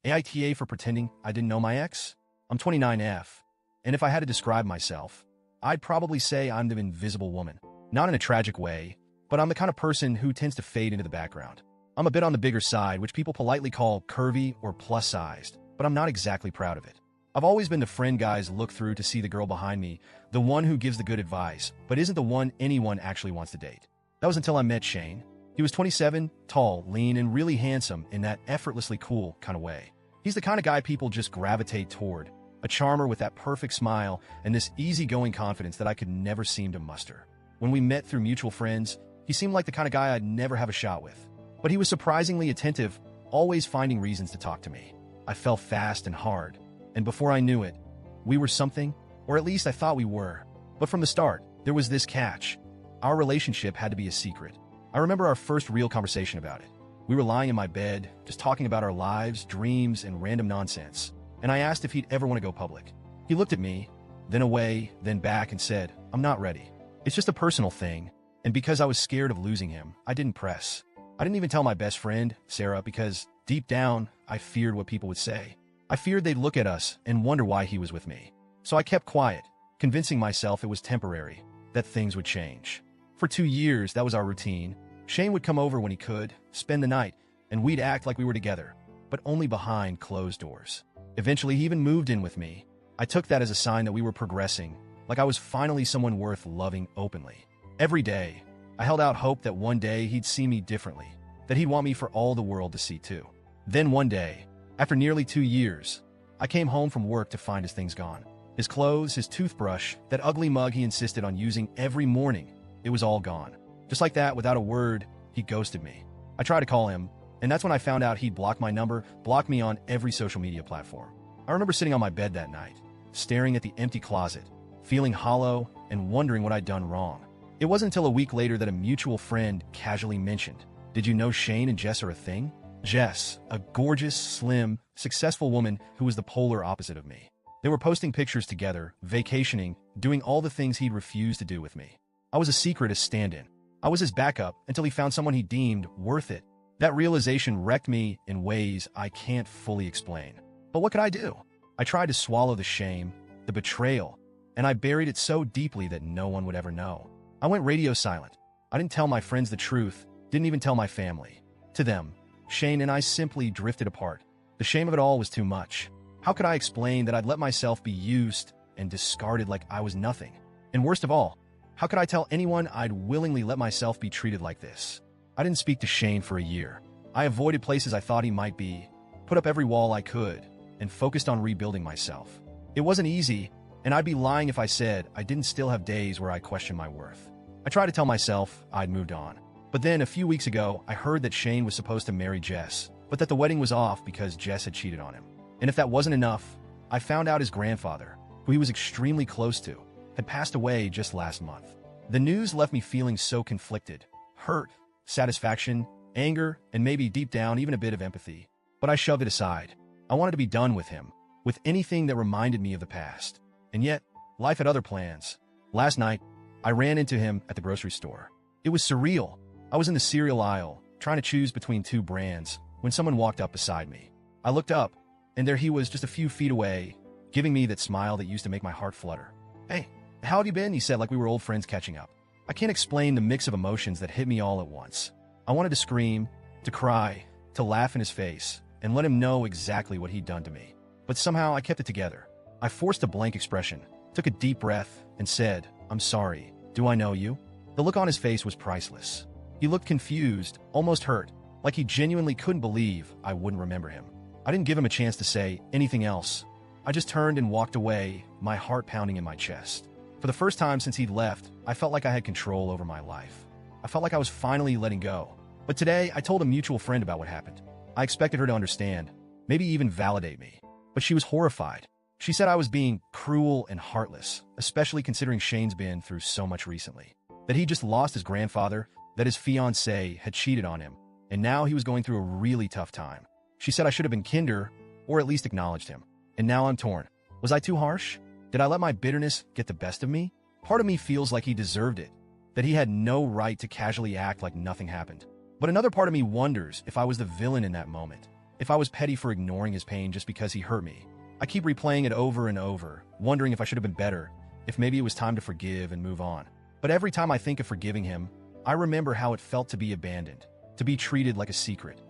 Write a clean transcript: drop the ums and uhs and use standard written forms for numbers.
AITA for pretending I didn't know my ex? I'm 29F, and if I had to describe myself, I'd probably say I'm the invisible woman. Not in a tragic way, but I'm the kind of person who tends to fade into the background. I'm a bit on the bigger side, which people politely call curvy or plus-sized, but I'm not exactly proud of it. I've always been the friend guys look through to see the girl behind me, the one who gives the good advice, but isn't the one anyone actually wants to date. That was until I met Shane. He was 27, tall, lean, and really handsome in that effortlessly cool kind of way. He's the kind of guy people just gravitate toward, a charmer with that perfect smile and this easygoing confidence that I could never seem to muster. When we met through mutual friends, he seemed like the kind of guy I'd never have a shot with. But he was surprisingly attentive, always finding reasons to talk to me. I fell fast and hard, and before I knew it, we were something, or at least I thought we were. But from the start, there was this catch. Our relationship had to be a secret. I remember our first real conversation about it. We were lying in my bed, just talking about our lives, dreams, and random nonsense. And I asked if he'd ever want to go public. He looked at me, then away, then back, and said, "I'm not ready. It's just a personal thing." And because I was scared of losing him, I didn't press. I didn't even tell my best friend, Sarah, because deep down, I feared what people would say. I feared they'd look at us and wonder why he was with me. So I kept quiet, convincing myself it was temporary, that things would change. For 2 years, that was our routine. Shane would come over when he could, spend the night, and we'd act like we were together, but only behind closed doors. Eventually, he even moved in with me. I took that as a sign that we were progressing, like I was finally someone worth loving openly. Every day, I held out hope that one day he'd see me differently, that he'd want me for all the world to see too. Then one day, after nearly 2 years, I came home from work to find his things gone. His clothes, his toothbrush, that ugly mug he insisted on using every morning, it was all gone. Just like that, without a word, he ghosted me. I tried to call him, and that's when I found out he'd blocked my number, blocked me on every social media platform. I remember sitting on my bed that night, staring at the empty closet, feeling hollow and wondering what I'd done wrong. It wasn't until a week later that a mutual friend casually mentioned, "Did you know Shane and Jess are a thing?" Jess, a gorgeous, slim, successful woman who was the polar opposite of me. They were posting pictures together, vacationing, doing all the things he'd refused to do with me. I was a secret as stand-in. I was his backup until he found someone he deemed worth it. That realization wrecked me in ways I can't fully explain. But what could I do? I tried to swallow the shame, the betrayal, and I buried it so deeply that no one would ever know. I went radio silent. I didn't tell my friends the truth, didn't even tell my family. To them, Shane and I simply drifted apart. The shame of it all was too much. How could I explain that I'd let myself be used and discarded like I was nothing? And worst of all, how could I tell anyone I'd willingly let myself be treated like this? I didn't speak to Shane for a year. I avoided places I thought he might be, put up every wall I could, and focused on rebuilding myself. It wasn't easy, and I'd be lying if I said I didn't still have days where I questioned my worth. I tried to tell myself I'd moved on. But then, a few weeks ago, I heard that Shane was supposed to marry Jess, but that the wedding was off because Jess had cheated on him. And if that wasn't enough, I found out his grandfather, who he was extremely close to, had passed away just last month. The news left me feeling so conflicted, hurt, satisfaction, anger, and maybe deep down even a bit of empathy. But I shoved it aside. I wanted to be done with him, with anything that reminded me of the past. And yet, life had other plans. Last night, I ran into him at the grocery store. It was surreal. I was in the cereal aisle, trying to choose between 2 brands, when someone walked up beside me. I looked up, and there he was just a few feet away, giving me that smile that used to make my heart flutter. "Hey, how have you been?" he said, like we were old friends catching up. I can't explain the mix of emotions that hit me all at once. I wanted to scream, to cry, to laugh in his face, and let him know exactly what he'd done to me. But somehow I kept it together. I forced a blank expression, took a deep breath, and said, "I'm sorry. Do I know you?" The look on his face was priceless. He looked confused, almost hurt, like he genuinely couldn't believe I wouldn't remember him. I didn't give him a chance to say anything else. I just turned and walked away, my heart pounding in my chest. For the first time since he'd left, I felt like I had control over my life. I felt like I was finally letting go. But today, I told a mutual friend about what happened. I expected her to understand, maybe even validate me. But she was horrified. She said I was being cruel and heartless, especially considering Shane's been through so much recently. That he just lost his grandfather, that his fiancée had cheated on him, and now he was going through a really tough time. She said I should have been kinder, or at least acknowledged him. And now I'm torn. Was I too harsh? Did I let my bitterness get the best of me? Part of me feels like he deserved it, that he had no right to casually act like nothing happened. But another part of me wonders if I was the villain in that moment, If I was petty for ignoring his pain just because he hurt me, I keep replaying it over and over, wondering if I should have been better, if maybe it was time to forgive and move on. But every time I think of forgiving him, I remember how it felt to be abandoned, to be treated like a secret.